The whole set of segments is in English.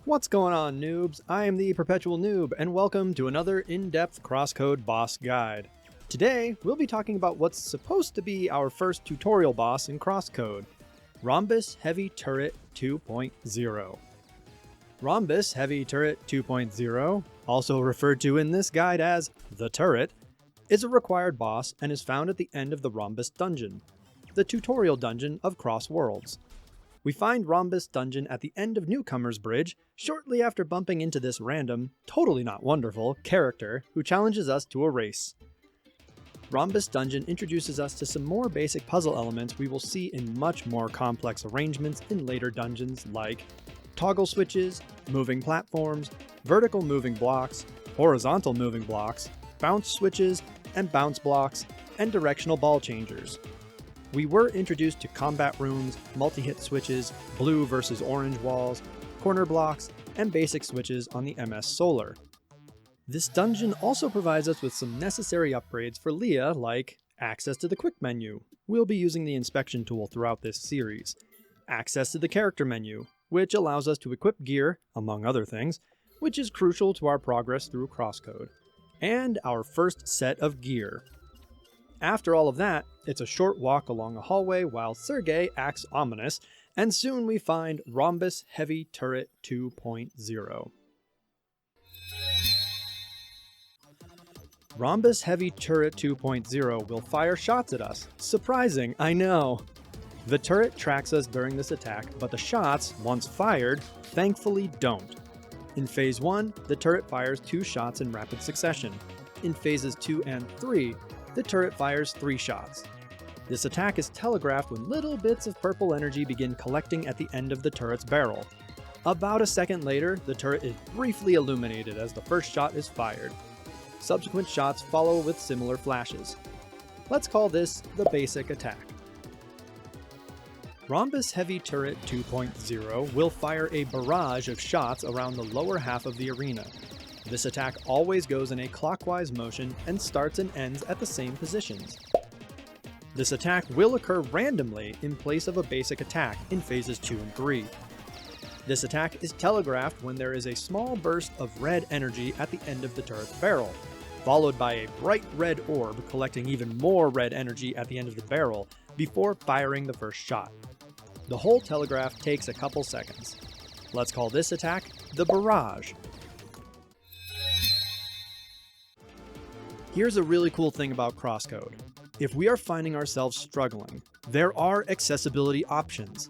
What's going on, noobs? I am the Perpetual Noob, and welcome to another in-depth CrossCode boss guide. Today, we'll be talking about what's supposed to be our first tutorial boss in CrossCode, Rhombus Heavy Turret 2.0. Rhombus Heavy Turret 2.0, also referred to in this guide as the Turret, is a required boss and is found at the end of the Rhombus dungeon, the tutorial dungeon of CrossWorlds. We find Rhombus Dungeon at the end of Newcomer's Bridge, shortly after bumping into this random, totally not wonderful, character who challenges us to a race. Rhombus Dungeon introduces us to some more basic puzzle elements we will see in much more complex arrangements in later dungeons like toggle switches, moving platforms, vertical moving blocks, horizontal moving blocks, bounce switches, and bounce blocks, and directional ball changers. We were introduced to combat rooms, multi-hit switches, blue versus orange walls, corner blocks, and basic switches on the MS Solar. This dungeon also provides us with some necessary upgrades for Leah, like access to the quick menu. We'll be using the inspection tool throughout this series. Access to the character menu, which allows us to equip gear, among other things, which is crucial to our progress through CrossCode. And our first set of gear. After all of that, it's a short walk along a hallway while Sergey acts ominous, and soon we find Rhombus Heavy Turret 2.0. Rhombus Heavy Turret 2.0 will fire shots at us. Surprising, I know. The turret tracks us during this attack, but the shots, once fired, thankfully don't. In Phase 1, the turret fires 2 shots in rapid succession. In Phases 2 and 3, the turret fires 3 shots. This attack is telegraphed when little bits of purple energy begin collecting at the end of the turret's barrel. About a second later, the turret is briefly illuminated as the first shot is fired. Subsequent shots follow with similar flashes. Let's call this the basic attack. Rhombus Heavy Turret 2.0 will fire a barrage of shots around the lower half of the arena. This attack always goes in a clockwise motion and starts and ends at the same positions. This attack will occur randomly in place of a basic attack in Phases 2 and 3. This attack is telegraphed when there is a small burst of red energy at the end of the turret's barrel, followed by a bright red orb collecting even more red energy at the end of the barrel before firing the first shot. The whole telegraph takes a couple seconds. Let's call this attack the barrage. Here's a really cool thing about CrossCode. If we are finding ourselves struggling, there are accessibility options.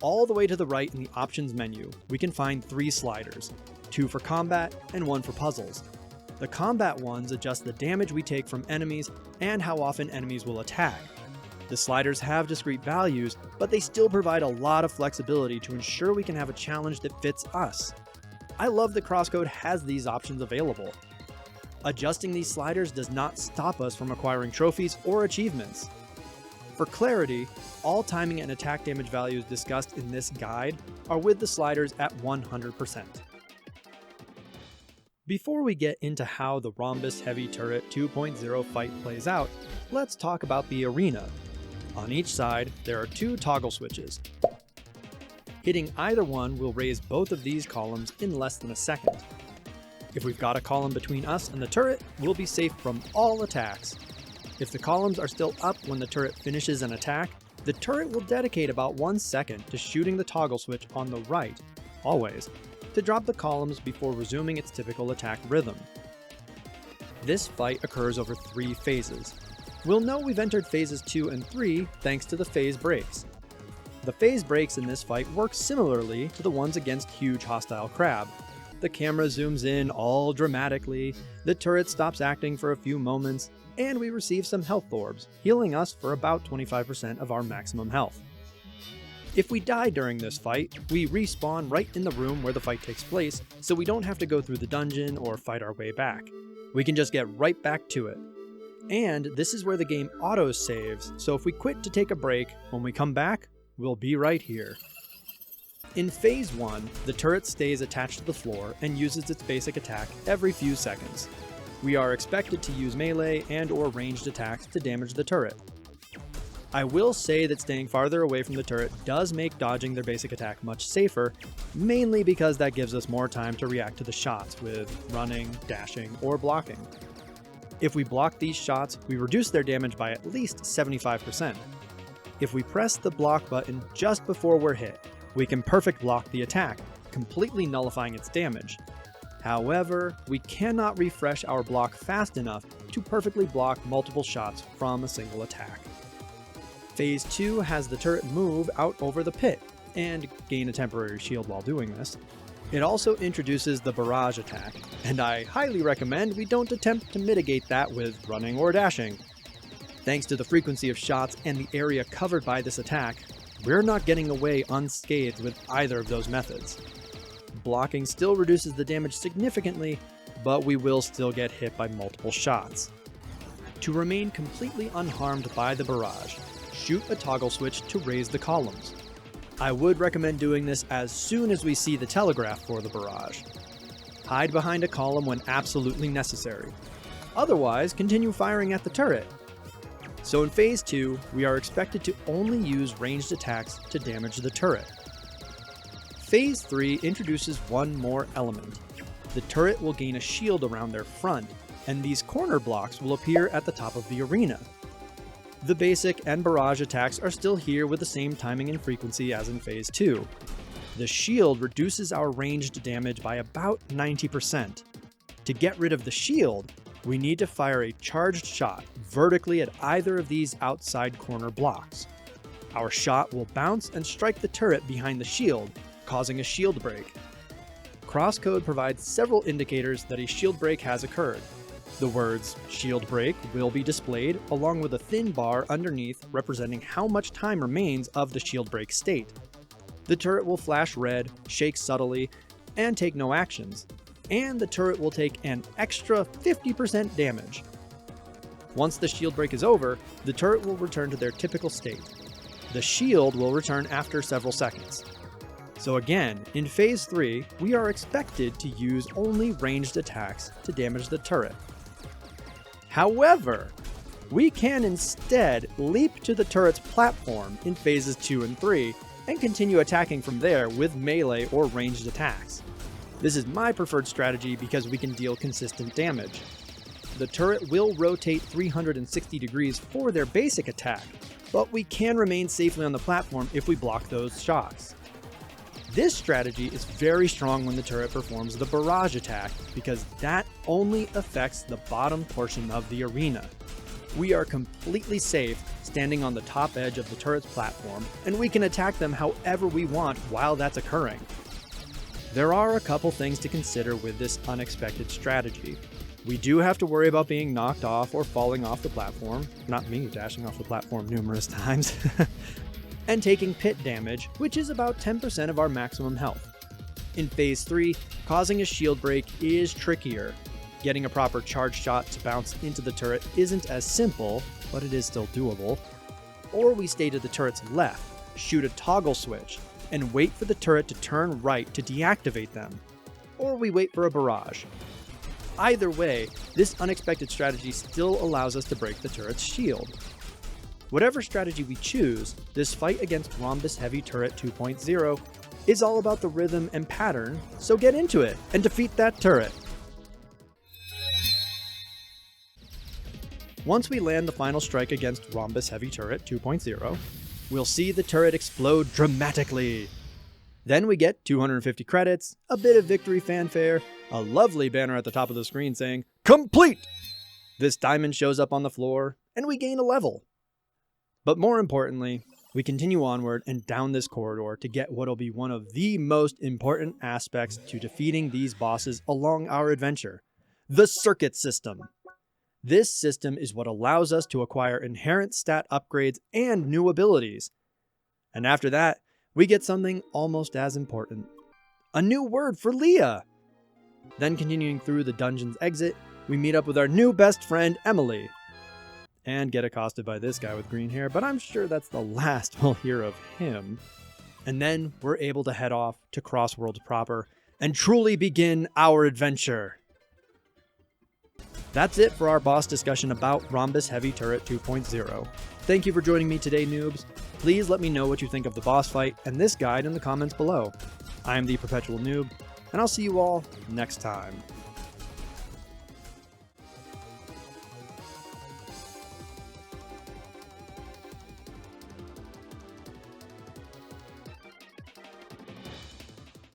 All the way to the right in the options menu, we can find 3 sliders, 2 for combat and 1 for puzzles. The combat ones adjust the damage we take from enemies and how often enemies will attack. The sliders have discrete values, but they still provide a lot of flexibility to ensure we can have a challenge that fits us. I love that CrossCode has these options available. Adjusting these sliders does not stop us from acquiring trophies or achievements. For clarity, all timing and attack damage values discussed in this guide are with the sliders at 100%. Before we get into how the Rhombus Heavy Turret 2.0 fight plays out, let's talk about the arena. On each side, there are 2 toggle switches. Hitting either one will raise both of these columns in less than a second. If we've got a column between us and the turret, we'll be safe from all attacks. If the columns are still up when the turret finishes an attack, the turret will dedicate about 1 second to shooting the toggle switch on the right, always, to drop the columns before resuming its typical attack rhythm. This fight occurs over 3 phases. We'll know we've entered Phases 2 and 3 thanks to the phase breaks. The phase breaks in this fight work similarly to the ones against Huge Hostile Crab. The camera zooms in all dramatically, the turret stops acting for a few moments, and we receive some health orbs, healing us for about 25% of our maximum health. If we die during this fight, we respawn right in the room where the fight takes place, so we don't have to go through the dungeon or fight our way back. We can just get right back to it. And this is where the game auto-saves, so if we quit to take a break, when we come back, we'll be right here. In Phase 1, the turret stays attached to the floor and uses its basic attack every few seconds. We are expected to use melee and/or ranged attacks to damage the turret. I will say that staying farther away from the turret does make dodging their basic attack much safer, mainly because that gives us more time to react to the shots with running, dashing, or blocking. If we block these shots, we reduce their damage by at least 75%. If we press the block button just before we're hit, we can perfect block the attack, completely nullifying its damage. However, we cannot refresh our block fast enough to perfectly block multiple shots from a single attack. Phase 2 has the turret move out over the pit, and gain a temporary shield while doing this. It also introduces the barrage attack, and I highly recommend we don't attempt to mitigate that with running or dashing. Thanks to the frequency of shots and the area covered by this attack, we're not getting away unscathed with either of those methods. Blocking still reduces the damage significantly, but we will still get hit by multiple shots. To remain completely unharmed by the barrage, shoot a toggle switch to raise the columns. I would recommend doing this as soon as we see the telegraph for the barrage. Hide behind a column when absolutely necessary. Otherwise, continue firing at the turret. So in Phase 2, we are expected to only use ranged attacks to damage the turret. Phase 3 introduces one more element. The turret will gain a shield around their front, and these corner blocks will appear at the top of the arena. The basic and barrage attacks are still here with the same timing and frequency as in Phase 2. The shield reduces our ranged damage by about 90%. To get rid of the shield, we need to fire a charged shot vertically at either of these outside corner blocks. Our shot will bounce and strike the turret behind the shield, causing a shield break. CrossCode provides several indicators that a shield break has occurred. The words "shield break" will be displayed along with a thin bar underneath representing how much time remains of the shield break state. The turret will flash red, shake subtly, and take no actions, and the turret will take an extra 50% damage. Once the shield break is over, the turret will return to their typical state. The shield will return after several seconds. So again, in Phase 3, we are expected to use only ranged attacks to damage the turret. However, we can instead leap to the turret's platform in Phases 2 and 3 and continue attacking from there with melee or ranged attacks. This is my preferred strategy because we can deal consistent damage. The turret will rotate 360 degrees for their basic attack, but we can remain safely on the platform if we block those shots. This strategy is very strong when the turret performs the barrage attack because that only affects the bottom portion of the arena. We are completely safe standing on the top edge of the turret's platform, and we can attack them however we want while that's occurring. There are a couple things to consider with this unexpected strategy. We do have to worry about being knocked off or falling off the platform, not me dashing off the platform numerous times, and taking pit damage, which is about 10% of our maximum health. In Phase 3, causing a shield break is trickier. Getting a proper charge shot to bounce into the turret isn't as simple, but it is still doable. Or we stay to the turret's left, shoot a toggle switch, and wait for the turret to turn right to deactivate them. Or we wait for a barrage. Either way, this unexpected strategy still allows us to break the turret's shield. Whatever strategy we choose, this fight against Rhombus Heavy Turret 2.0 is all about the rhythm and pattern, so get into it and defeat that turret! Once we land the final strike against Rhombus Heavy Turret 2.0, we'll see the turret explode dramatically. Then we get 250 credits, a bit of victory fanfare, a lovely banner at the top of the screen saying, "Complete!" This diamond shows up on the floor, and we gain a level. But more importantly, we continue onward and down this corridor to get what'll be one of the most important aspects to defeating these bosses along our adventure, the circuit system. This system is what allows us to acquire inherent stat upgrades and new abilities. And after that, we get something almost as important. A new word for Leah! Then continuing through the dungeon's exit, we meet up with our new best friend, Emily. And get accosted by this guy with green hair, but I'm sure that's the last we'll hear of him. And then we're able to head off to CrossWorlds proper and truly begin our adventure. That's it for our boss discussion about Rhombus Heavy Turret 2.0. Thank you for joining me today, noobs. Please let me know what you think of the boss fight and this guide in the comments below. I am the Perpetual Noob, and I'll see you all next time.